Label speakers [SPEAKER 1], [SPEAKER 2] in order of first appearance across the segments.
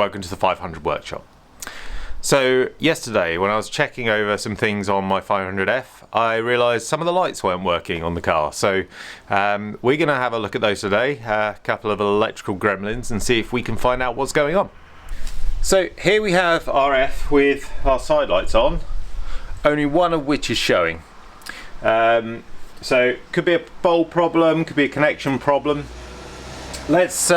[SPEAKER 1] welcome to the 500 workshop. So yesterday when I was checking over some things on my 500F, I realised some of the lights weren't working on the car. So we're going to have a look at those today, a couple of electrical gremlins, and see if we can find out what's going on. So here we have our F with our side lights on, only one of which is showing. So could be a bulb problem, could be a connection problem. Let's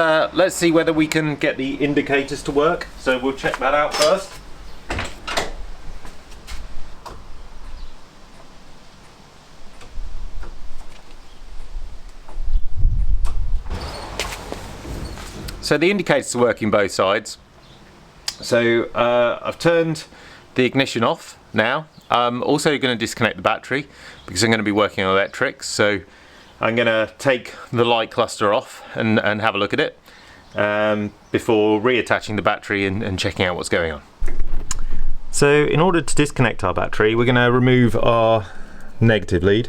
[SPEAKER 1] see whether we can get the indicators to work. So we'll check that out first. So the indicators are working both sides. So I've turned the ignition off now. I'm also going to disconnect the battery because I'm going to be working on electrics. So I'm going to take the light cluster off and have a look at it before reattaching the battery and checking out what's going on. So in order to disconnect our battery, we're going to remove our negative lead.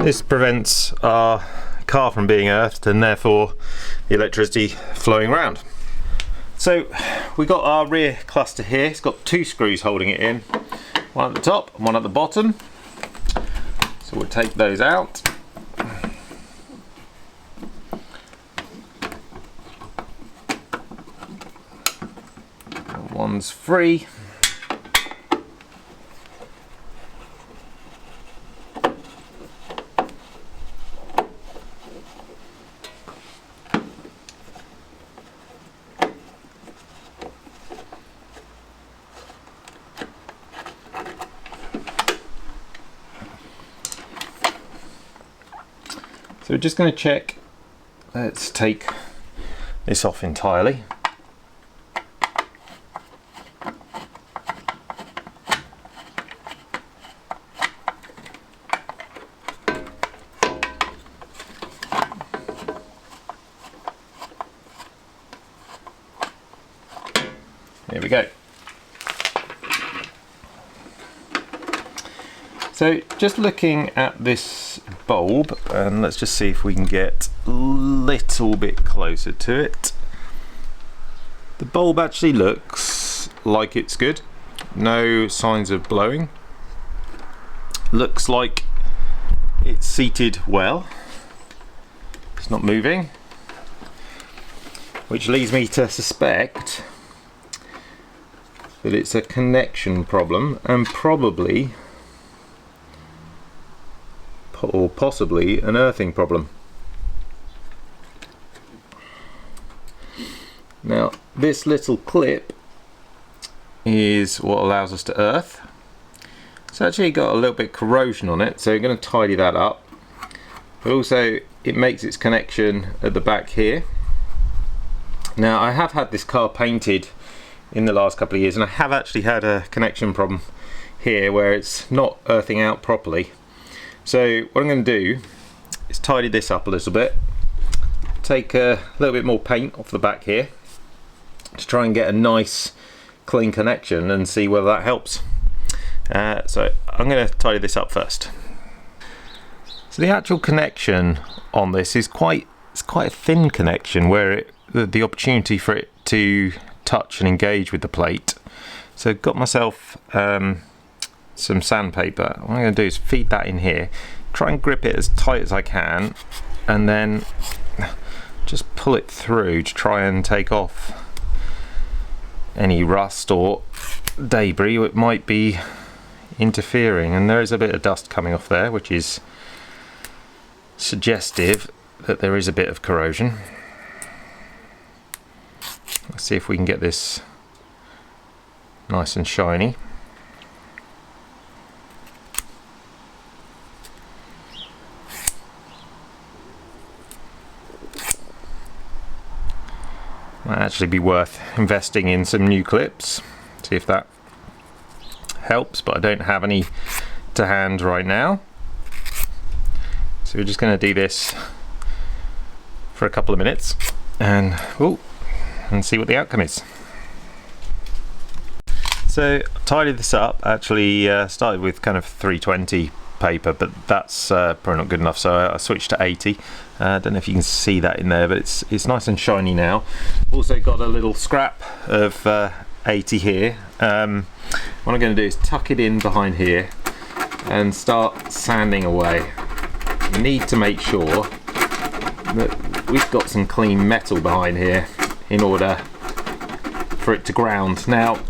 [SPEAKER 1] This prevents our car from being earthed and therefore the electricity flowing around. So we've got our rear cluster here. It's got two screws holding it in, one at the top and one at the bottom. So we'll take those out. One's free. So we're just going to check. Let's take this off entirely. There we go. So just looking at this bulb, and let's just see if we can get a little bit closer to it. The bulb actually looks like it's good. No signs of blowing. Looks like it's seated well. It's not moving, which leads me to suspect that it's a connection problem and probably or possibly an earthing problem. Now this little clip is what allows us to earth. It's actually got a little bit of corrosion on it, so we're going to tidy that up, but also it makes its connection at the back here. Now I have had this car painted in the last couple of years and I have actually had a connection problem here where it's not earthing out properly. So what I'm going to do is tidy this up a little bit, take a little bit more paint off the back here to try and get a nice clean connection and see whether that helps. So I'm going to tidy this up first. So the actual connection on this is quite a thin connection where the opportunity for it to touch and engage with the plate. So I've got myself some sandpaper. What I'm going to do is feed that in here, try and grip it as tight as I can, and then just pull it through to try and take off any rust or debris that might be interfering. And there is a bit of dust coming off there, which is suggestive that there is a bit of corrosion. Let's see if we can get this nice and shiny. Might actually be worth investing in some new clips, see if that helps, but I don't have any to hand right now. So we're just going to do this for a couple of minutes and see what the outcome is. So I tidied this up. Actually started with kind of 320 paper, but that's probably not good enough, so I switched to 80. I don't know if you can see that in there, but it's nice and shiny now. Also got a little scrap of 80 here. What I'm going to do is tuck it in behind here and start sanding away. We need to make sure that we've got some clean metal behind here in order for it to ground. Now,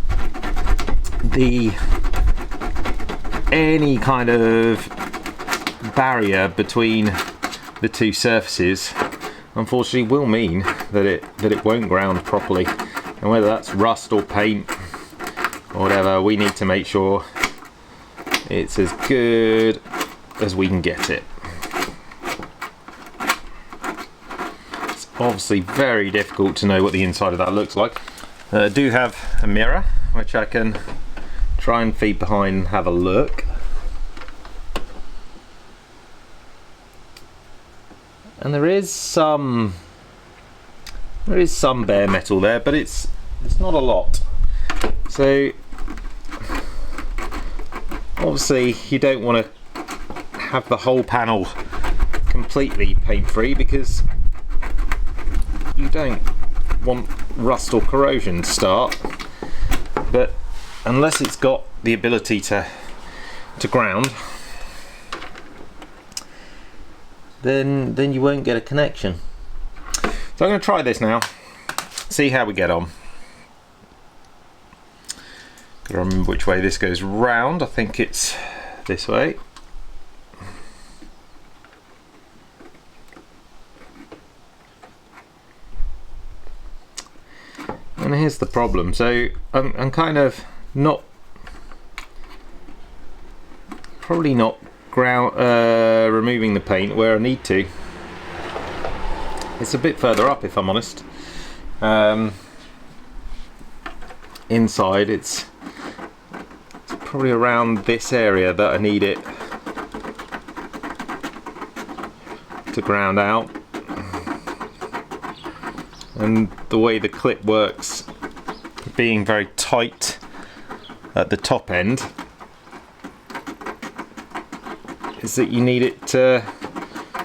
[SPEAKER 1] any kind of barrier between the two surfaces unfortunately will mean that it won't ground properly, and whether that's rust or paint or whatever, we need to make sure it's as good as we can get it. It's obviously very difficult to know what the inside of that looks like. I do have a mirror which I can try and feed behind and have a look. And there is some bare metal there, but it's not a lot. So obviously you don't want to have the whole panel completely paint free, because you don't want rust or corrosion to start. But unless it's got the ability to ground, then you won't get a connection. So I'm going to try this now, see how we get on. Gotta remember which way this goes round. I think it's this way. And here's the problem. So I'm kind of probably not removing the paint where I need to. It's a bit further up, if I'm honest. Inside it's probably around this area that I need it to ground out. And the way the clip works, being very tight at the top end, is that you need it to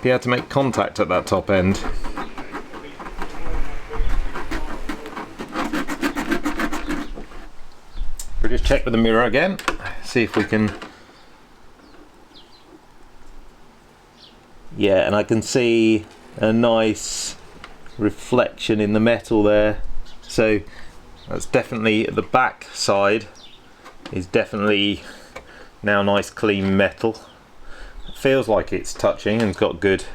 [SPEAKER 1] be able to make contact at that top end. We'll just check with the mirror again, see if we can. Yeah, and I can see a nice reflection in the metal there. So that's definitely, the back side is definitely now nice clean metal. It feels like it's touching and got good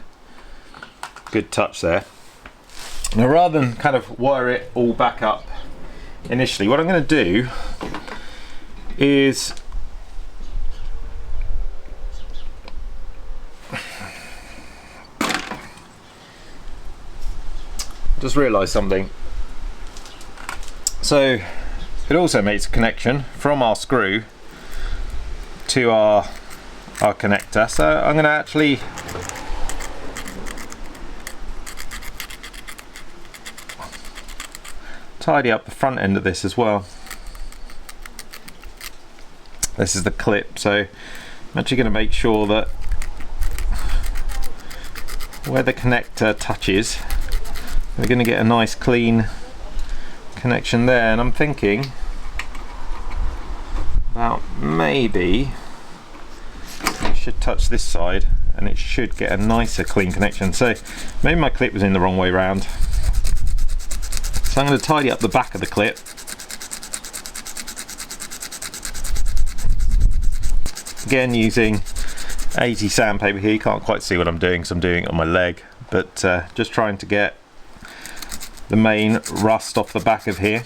[SPEAKER 1] touch there. Now, rather than kind of wire it all back up initially, what I'm going to do is just realised something. So it also makes a connection from our screw to our connector. So I'm going to actually tidy up the front end of this as well. This is the clip, so I'm actually going to make sure that where the connector touches, we're going to get a nice clean connection there. And I'm thinking about maybe I should touch this side and it should get a nicer clean connection. So maybe my clip was in the wrong way round. So I'm going to tidy up the back of the clip. Again, using 80 sandpaper here. You can't quite see what I'm doing because I'm doing it on my leg, but just trying to get the main rust off the back of here.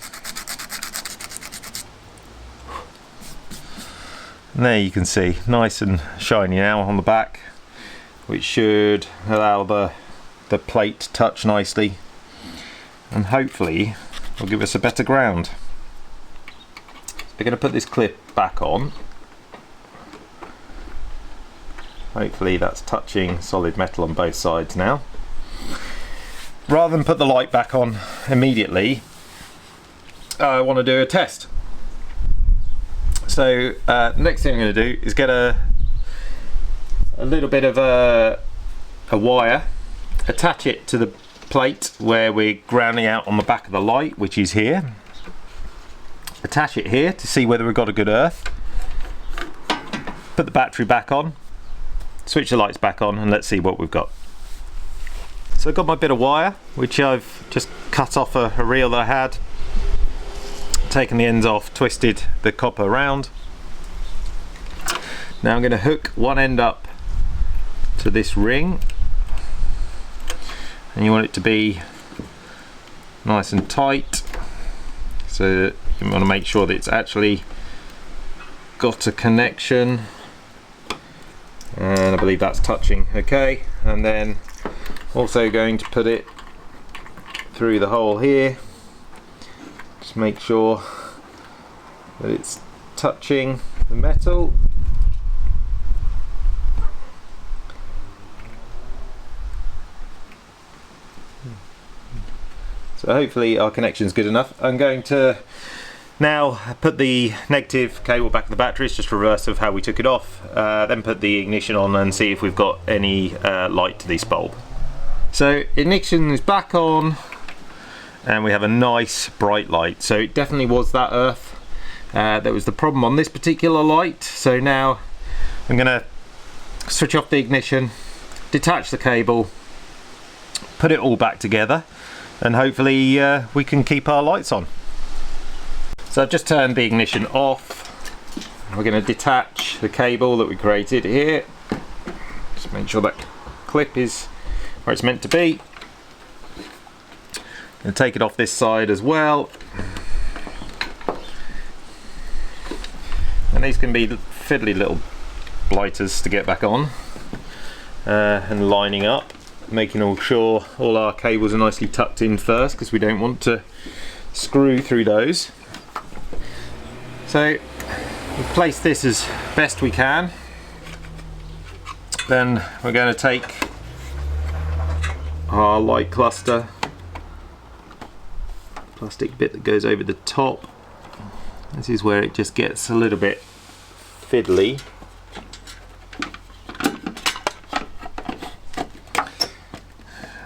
[SPEAKER 1] And there you can see, nice and shiny now on the back, which should allow the plate to touch nicely and hopefully will give us a better ground. We're going to put this clip back on. Hopefully that's touching solid metal on both sides now. rather than put the light back on immediately, I want to do a test. So next thing I'm going to do is get a little bit of a wire, attach it to the plate where we're grounding out on the back of the light, which is here. Attach it here to see whether we've got a good earth. Put the battery back on, switch the lights back on, and let's see what we've got. So I've got my bit of wire, which I've just cut off a reel that I had, taken the ends off, twisted the copper around. Now I'm going to hook one end up to this ring, and you want it to be nice and tight, so you want to make sure that it's actually got a connection, and I believe that's touching okay. And then also going to put it through the hole here, just make sure that it's touching the metal. So hopefully our connection is good enough. I'm going to now put the negative cable back in the battery. It's just reverse of how we took it off. Then put the ignition on and see if we've got any light to this bulb. So ignition is back on, and we have a nice bright light. So it definitely was that earth that was the problem on this particular light. So now I'm going to switch off the ignition, detach the cable, put it all back together, and hopefully we can keep our lights on. So I've just turned the ignition off. We're going to detach the cable that we created here. Just make sure that clip is where it's meant to be. And take it off this side as well. And these can be fiddly little blighters to get back on, and lining up, making sure all our cables are nicely tucked in first, because we don't want to screw through those. So we've placed this as best we can. Then we're going to take our light cluster, plastic bit that goes over the top. This is where it just gets a little bit fiddly.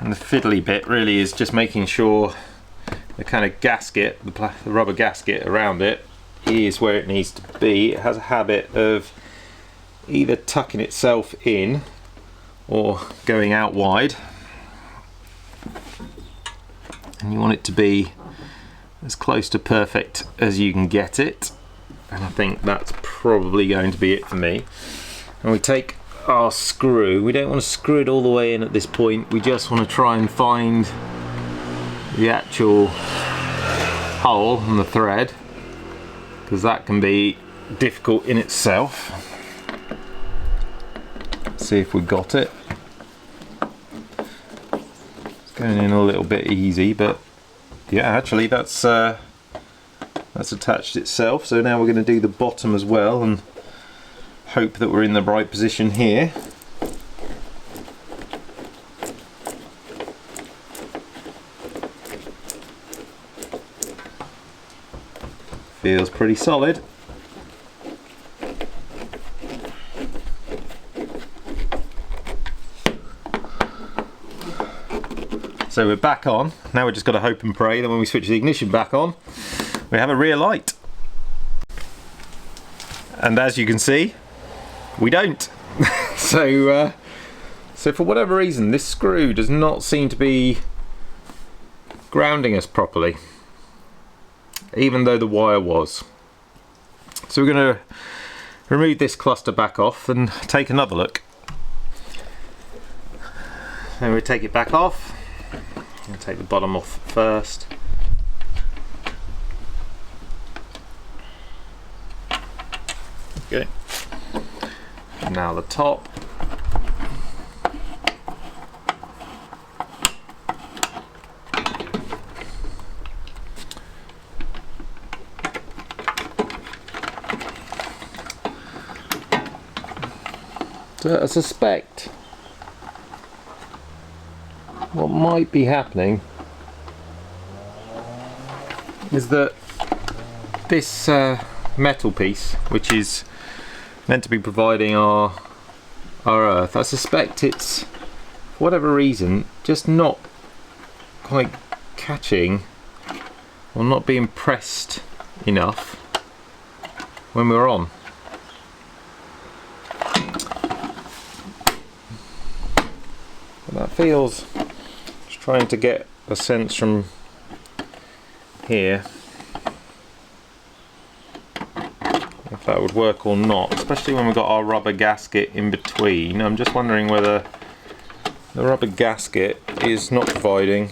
[SPEAKER 1] And the fiddly bit really is just making sure the kind of gasket, the rubber gasket around it, is where it needs to be. It has a habit of either tucking itself in or going out wide, and you want it to be as close to perfect as you can get it, and I think that's probably going to be it for me. And we take our screw. We don't want to screw it all the way in at this point. We just want to try and find the actual hole and the thread, because that can be difficult in itself. Let's see if we got it. It's going in a little bit easy, but yeah, actually that's attached itself. So now we're going to do the bottom as well and hope that we're in the right position here. Feels pretty solid. So we're back on. Now we've just got to hope and pray that when we switch the ignition back on, we have a rear light. And as you can see, we don't. So for whatever reason, this screw does not seem to be grounding us properly, even though the wire was. So we're going to remove this cluster back off and take another look. Then we'll take it back off. I'll take the bottom off first. Okay. And now the top. So I suspect what might be happening is that this metal piece, which is meant to be providing our earth, I suspect it's, for whatever reason, just not quite catching or not being pressed enough when we're on. And that feels, just trying to get a sense from here if that would work or not, especially when we've got our rubber gasket in between. I'm just wondering whether the rubber gasket is not providing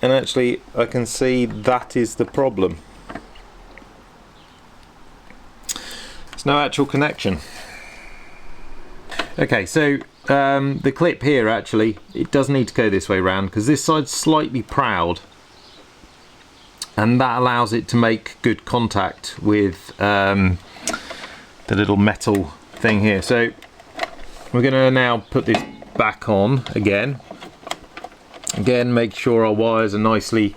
[SPEAKER 1] and actually I can see that is the problem. There's no actual connection. Okay, so the clip here, actually, it does need to go this way round because this side's slightly proud, and that allows it to make good contact with the little metal thing here. So we're going to now put this back on again. Again, make sure our wires are nicely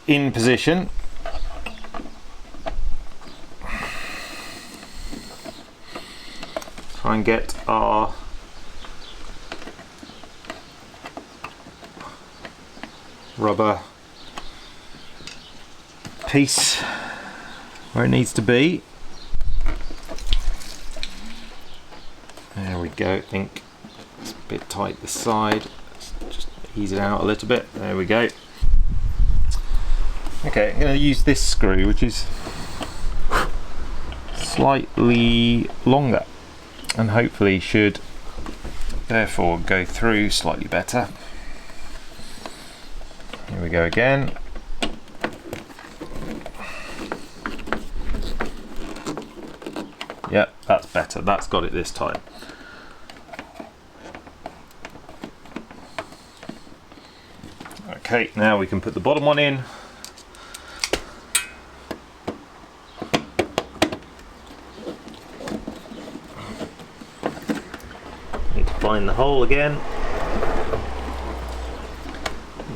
[SPEAKER 1] in position. Try and get our rubber piece where it needs to be. There we go. I think it's a bit tight this side. Let's just ease it out a little bit. There we go. Okay, I'm going to use this screw, which is slightly longer and hopefully should therefore go through slightly better. Here we go again. Yep, that's better. That's got it this time. Okay, now we can put the bottom one in. Need to find the hole again.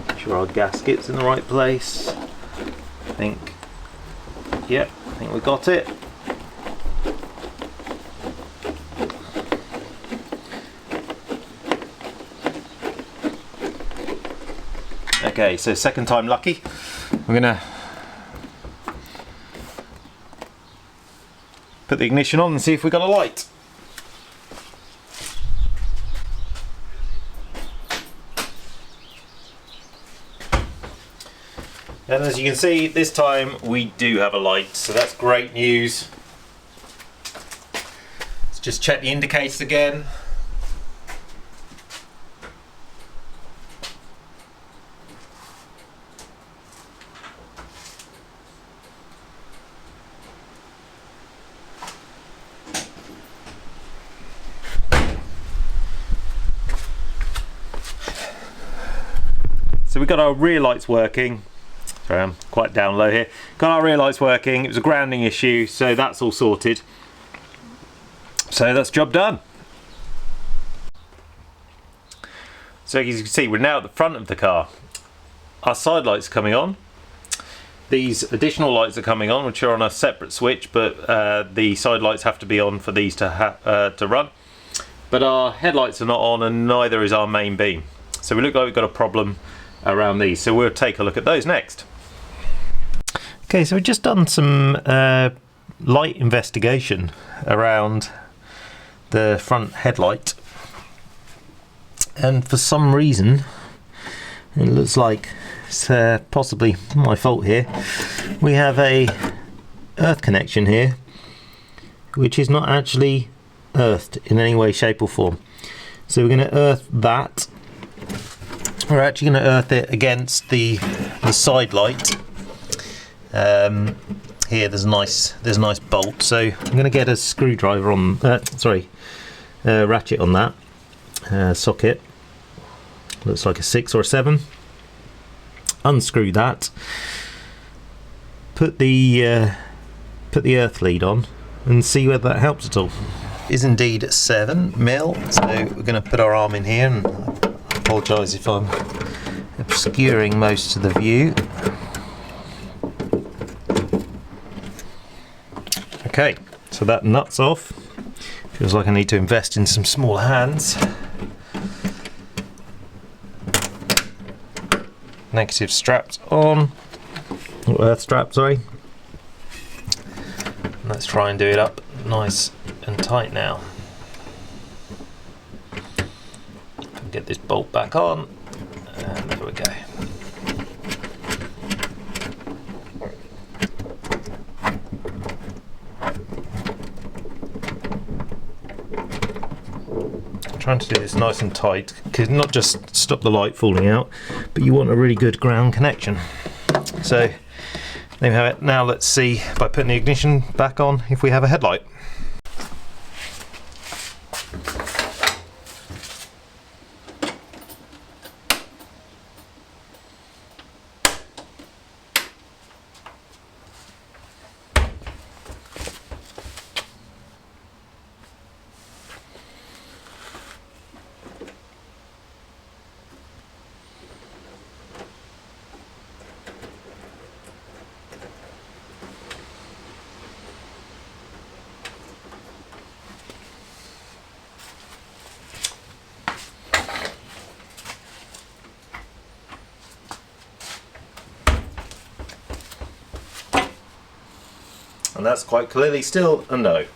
[SPEAKER 1] Make sure our gasket's in the right place. I think, yep, I think we got it. Okay, so second time lucky. We're gonna put the ignition on and see if we got a light. And as you can see, this time we do have a light, so that's great news. Let's just check the indicators again. So we've got our rear lights working. Sorry, I'm quite down low here. Got our rear lights working. It was a grounding issue, so that's all sorted. So that's job done. So as you can see, we're now at the front of the car. Our side lights are coming on. These additional lights are coming on, which are on a separate switch, but the side lights have to be on for these to run. But our headlights are not on, and neither is our main beam. So we look like we've got a problem around these, so we'll take a look at those next. Okay, so we've just done some light investigation around the front headlight, and for some reason it looks like it's possibly my fault here. We have a earth connection here which is not actually earthed in any way, shape or form. So we're going to earth that. We're actually going to earth it against the side light. Here there's a nice bolt, so I'm going to get a screwdriver on ratchet on that socket. Looks like a 6 or a 7. Unscrew that. Put the earth lead on and see whether that helps at all. is indeed 7mm, so we're going to put our arm in here, and I apologise if I'm obscuring most of the view. Okay, so that nut's off. Feels like I need to invest in some smaller hands. Negative straps on, earth strap, sorry. Let's try and do it up nice and tight now. Get this bolt back on, and there we go. Trying to do this nice and tight, because not just stop the light falling out, but you want a really good ground connection. So there we have it. Now let's see, by putting the ignition back on, if we have a headlight. And that's quite clearly still a no.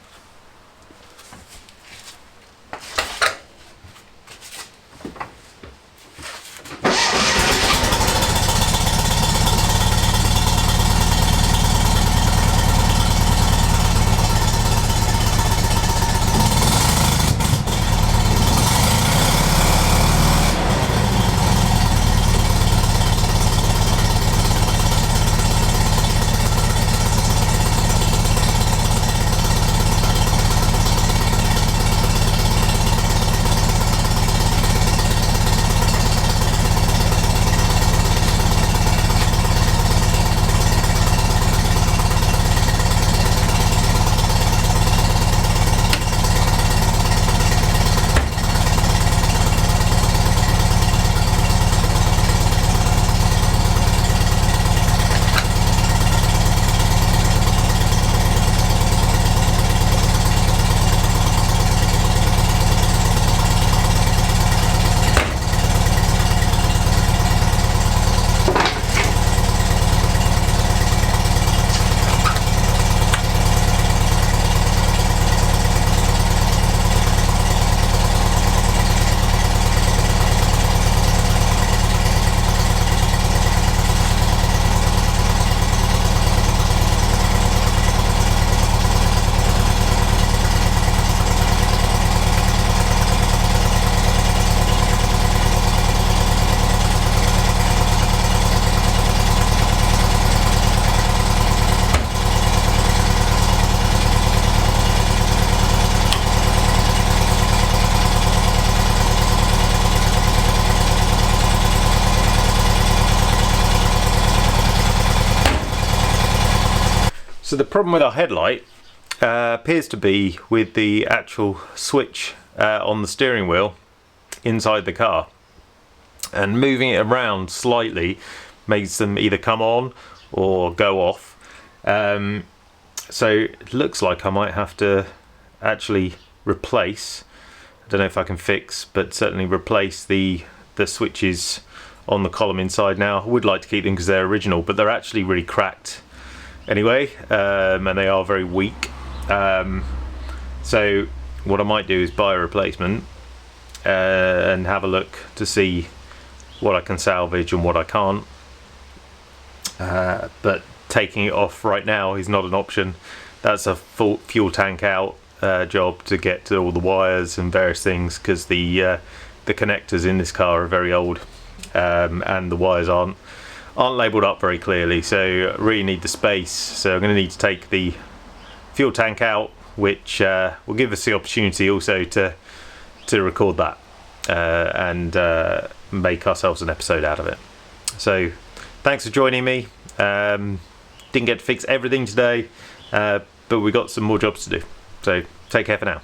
[SPEAKER 1] So the problem with our headlight appears to be with the actual switch on the steering wheel inside the car, and moving it around slightly makes them either come on or go off. So it looks like I might have to actually replace, I don't know if I can fix, but certainly replace the switches on the column inside. Now I would like to keep them because they're original, but they're actually really cracked anyway, and they are very weak. So what I might do is buy a replacement and have a look to see what I can salvage and what I can't. But taking it off right now is not an option. That's a full fuel tank out job to get to all the wires and various things, because the connectors in this car are very old, and the wires aren't labelled up very clearly, so I really need the space. So I'm going to need to take the fuel tank out, which will give us the opportunity also to record that and make ourselves an episode out of it. So thanks for joining me. Didn't get to fix everything today, but we got some more jobs to do, so take care for now.